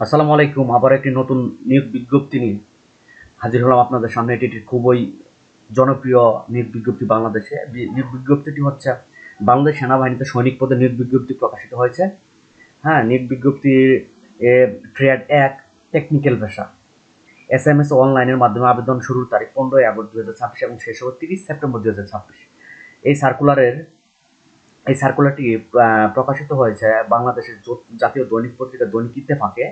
আসসালামু আলাইকুম। আবার একটি নতুন নিয়োগ বিজ্ঞপ্তি নিয়ে হাজির হলাম আপনাদের সামনে। এটি একটি খুবই জনপ্রিয় নিয়োগ বিজ্ঞপ্তি বাংলাদেশে। নিয়োগ বিজ্ঞপ্তিটি হচ্ছে বাংলাদেশ সেনাবাহিনীতে সৈনিক পদে নিয়োগ বিজ্ঞপ্তি প্রকাশিত হয়েছে। হ্যাঁ, নিয়োগ বিজ্ঞপ্তির ট্রেড ১ টেকনিক্যাল পেশা। এসএমএস অনলাইনের মাধ্যমে আবেদন শুরুর তারিখ 15 আগস্ট 2026 এবং শেষ হবে 30 সেপ্টেম্বর 2026। এই সার্কুলারের এই সার্কুলারটি প্রকাশিত হয়েছে বাংলাদেশের জাতীয় দৈনিক পত্রিকা দৈনিক ইত্তেফাকে।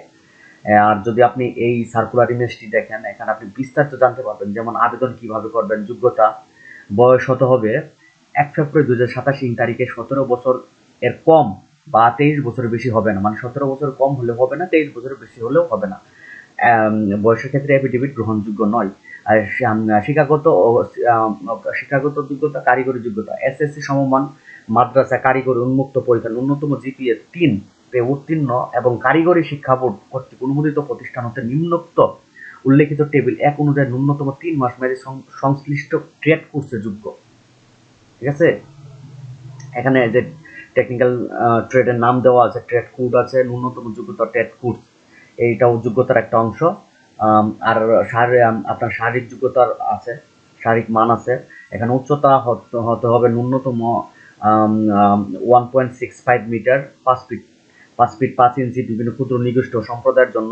আর যদি আপনি এই সার্কুলার ইমেজটি দেখেন, এখানে আপনি বিস্তারিত জানতে পারবেন, যেমন আবেদন কিভাবে করবেন, যোগ্যতা, বয়স হতে হবে 1 ফেব্রুয়ারি 2027 তারিখে 17 বছর এর কম বা 23 বছরের বেশি হবে না। মানে 17 বছর কম হলেও হবে না, 23 বছরের বেশি হলেও হবে না। বয়সের ক্ষেত্রে এফিডেভিট গ্রহণযোগ্য নয়। আর শিক্ষাগত শিক্ষাগত যোগ্যতা, কারিগরি যোগ্যতা এসএসসি সমমান মাদ্রাসা কারিগরি উন্মুক্ত পরীক্ষা ন্যূনতম জিপিএ 3 উত্তীর্ণ এবং কারিগরি শিক্ষা বোর্ড কর্তৃক অনুমোদিত প্রতিষ্ঠান হতে নিম্নোক্ত উল্লেখিত টেবিল 1 অনুযায়ী ন্যূনতম 3 মাস মেয়াদী সংশ্লিষ্ট ট্রেড কোর্সে যোগ্য। ঠিক আছে, এখানে যে টেকনিক্যাল ট্রেডের নাম দেওয়া আছে, ট্রেড কোড আছে, ন্যূনতম যোগ্যতা ট্রেড কোর্স, এইটাও যোগ্যতার একটা অংশ। আর আপনার শারীরিক যোগ্যতার আছে, শারীরিক মান আছে। এখানে উচ্চতা হতে হবে ন্যূনতম 1.65 মিটার, 5 ফিট 5 ইঞ্চি। বিভিন্ন ক্ষুদ্র নিগোষ্ঠ সম্প্রদায়ের জন্য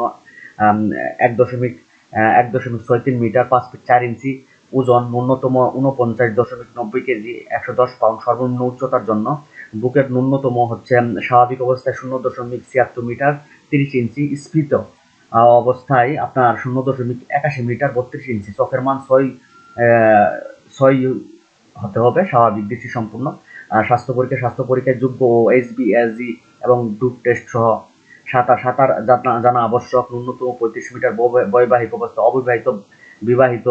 1.63 মিটার, 5 ফিট 4 ইঞ্চি। ওজন ন্যূনতম 49.90 কেজি, 110 পাউন্ড। সর্বনিম্ন উচ্চতার জন্য বুকের ন্যূনতম হচ্ছে স্বাভাবিক অবস্থায় 0.76 মিটার, 30 ইঞ্চি। স্ফীত অবস্থায় আপনার 0.81 মিটার, 32 ইঞ্চি। চোখের মান 6 হতে হবে, স্বাভাবিক দৃষ্টি সম্পূর্ণ। স্বাস্থ্য পরীক্ষায় যোগ্য ও এইচবিএসজি এবং ডুপ টেস্ট সহ সাঁতার জানা আবশ্যক। ন্যূনতম 35 মিটার। বৈবাহিক অবস্থা অবিবাহিত, বিবাহিত,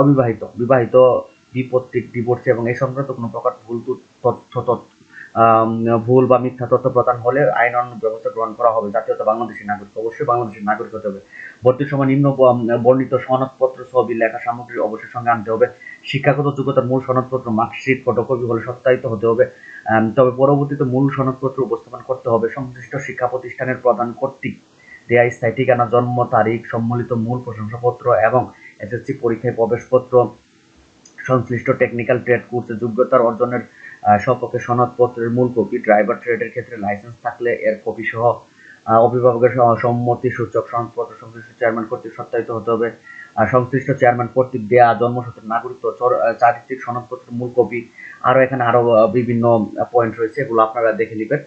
অবিবাহিত, বিবাহিত, দ্বিপত্রিক, ডিভোর্সি এবং এই সংক্রান্ত কোনো প্রকার ভুল বা মিথ্যা তথ্য প্রদান হলে আইনানুগ ব্যবস্থা গ্রহণ করা হবে। জাতীয়তা বাংলাদেশী নাগরিক, অবশ্যই বাংলাদেশের নাগরিক হতে হবে। ভর্তির সময় নিম্ন বর্ণিত সনদপত্র, ছবি, লেখা সামগ্রী অবশ্যই সঙ্গে আনতে হবে। শিক্ষাগত যোগ্যতার মূল সনদপত্র, মার্কশিট, ফটোকপি হলে সত্যায়িত হতে হবে। তবে পরবর্তীতে মূল সনদপত্র উপস্থাপন করতে হবে সংশ্লিষ্ট শিক্ষা প্রতিষ্ঠানের প্রধান কর্তৃক দেয়া স্থায়ী ঠিকানা, জন্ম তারিখ, সম্মিলিত মূল প্রশংসাপত্র এবং এসএসসি পরীক্ষায় প্রবেশপত্র। সংশ্লিষ্ট টেকনিক্যাল ট্রেড কোর্সে যোগ্যতার অর্জনের সপক্ষে সনদপত্রের মূল কপি। ড্রাইভার ট্রেডের ক্ষেত্রে লাইসেন্স থাকলে এর কপি সহ অভিভাবকের সম্মতি সূচক সনদপত্র সংশ্লিষ্ট চেয়ারম্যান কর্তৃক সত্যায়িত হতে হবে। সংশ্লিষ্ট চেয়ারম্যান কর্তৃক দেয়া জন্মসূত্রের নাগরিকত্ব, চারিত্রিক সনদপত্রের মূল কপি। এখানে আরো বিভিন্ন পয়েন্ট রয়েছে, এগুলো আপনারা দেখে নেবেন।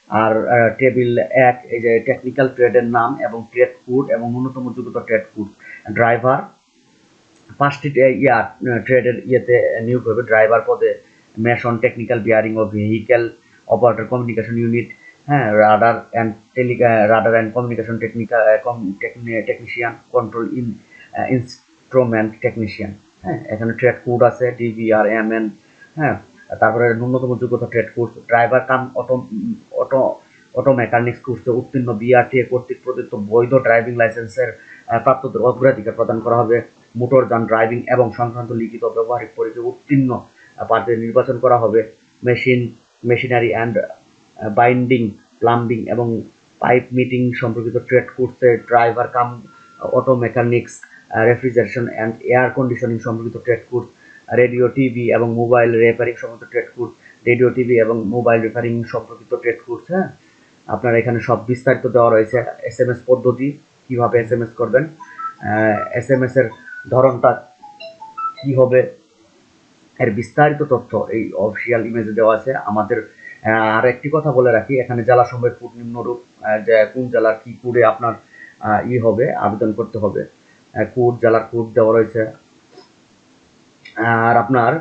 আর টেবিল 1, এই যে টেকনিক্যাল ট্রেডের নাম এবং ট্রেড কোড এবং ন্যূনতম যোগ্যতা ট্রেড কোড। ড্রাইভার 5টি ট্রেডের নিয়োগ হবে। ড্রাইভার পদে মেশন, টেকনিক্যাল বিয়ারিং ও ভেহিক্যাল অপারেটর, কমিউনিকেশন ইউনিট, হ্যাঁ, radar and communication technician, control instrument technician. হ্যাঁ, এখানে ট্রেড কোড আছে ডিভিআর এমএন। হ্যাঁ, তারপরে ন্যূনতম যোগ্যতা ট্রেড কোর্স। ড্রাইভার কাম অটো অটো মেকানিক্স কোর্সে উত্তীর্ণ বিআরটিএ কর্তৃক প্রদত্ত বৈধ ড্রাইভিং লাইসেন্সের প্রাপ্তদের অগ্রাধিকার প্রদান করা হবে। মোটরযান ড্রাইভিং এবং সংক্রান্ত লিখিত ব্যবহারিক পরীক্ষায় উত্তীর্ণ প্রার্থীদের নির্বাচন করা হবে। মেশিনারি অ্যান্ড বাইন্ডিং, প্লাম্বিং এবং পাইপ মিটিং সম্পর্কিত ট্রেড কোর্সে driver come auto mechanics, refrigeration and air conditioning সম্পর্কিত ট্রেড কোর্স। রেডিও, টিভি এবং মোবাইল রিপেয়ারিং সম্পর্কিত ট্রেড কোর্স। রেডিও, টিভি এবং মোবাইল রিপেয়ারিং সম্পর্কিত ট্রেড কোর্স। হ্যাঁ, আপনার এখানে সব বিস্তারিত দেওয়া রয়েছে। এসএমএস পদ্ধতি, কিভাবে এসএমএস করবেন, এসএমএস এর ধরনটা কি হবে, এর বিস্তারিত তথ্য এই অফিসিয়াল ইমেজে দেওয়া আছে। আমাদের আর একটি কথা বলে রাখি, এখানে জেলা সমূহের কোড নিম্নরূপ, যে কোন জেলার কি কোডে আপনার হবে আবেদন করতে হবে। কোড, জেলার কোড দেওয়া রয়েছে। আর আপনার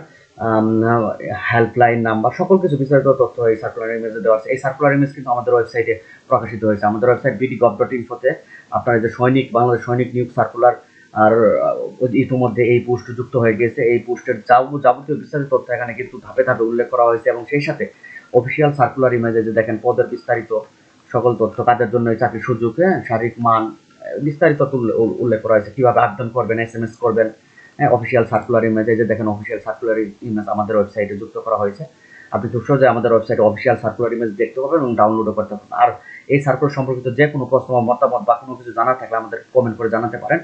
হেল্পলাইন নাম্বার, সকল কিছু বিস্তারিত তথ্য এই সার্কুলার ইমেজে দেওয়া আছে। এই সার্কুলার ইমেজ কিন্তু আমাদের ওয়েবসাইটে প্রকাশিত হয়েছে। আমাদের ওয়েবসাইট bd.gov.info-তে আপনার যে বাংলাদেশ সৈনিক নিয়োগ সার্কুলার আর ইতিমধ্যে এই পোস্ট যুক্ত হয়ে গেছে। এই পোস্টের যাবতীয় বিস্তারিত তথ্য এখানে কিন্তু ধাপে ধাপে উল্লেখ করা হয়েছে এবং সেই সাথে অফিসিয়াল সার্কুলার ইমেজে যে দেখেন পদের বিস্তারিত সকল তথ্য, কাজের জন্য চাকরির সুযোগ, শারীরিক মান, বিস্তারিত উল্লেখ করা হয়েছে। কিভাবে আবেদন করবেন, এসএমএস করবেন। অফিসিয়াল সার্কুলার ইমেজ, এই যে দেখেন অফিসিয়াল সার্কুলার ইমেজ আমাদের ওয়েবসাইটে যুক্ত করা হয়েছে। আপনি খুব সহজে আমাদের ওয়েবসাইটে অফিসিয়াল সার্কুলার ইমেজ দেখতে পাবেন এবং ডাউনলোডও করতে পারবেন। আর এই সার্কুলার সম্পর্কিত যে কোনো প্রশ্ন বা মতামত বা কোনো কিছু জানার থাকলে আমাদের কমেন্ট করে জানাতে পারেন।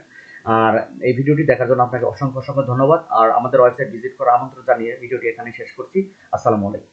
আর এই ভিডিওটি দেখার জন্য আপনাকে অসংখ্য ধন্যবাদ। আর আমাদের ওয়েবসাইট ভিজিট করার আমন্ত্রণ জানিয়ে ভিডিওটি এখানেই শেষ করছি। আসসালামু আলাইকুম।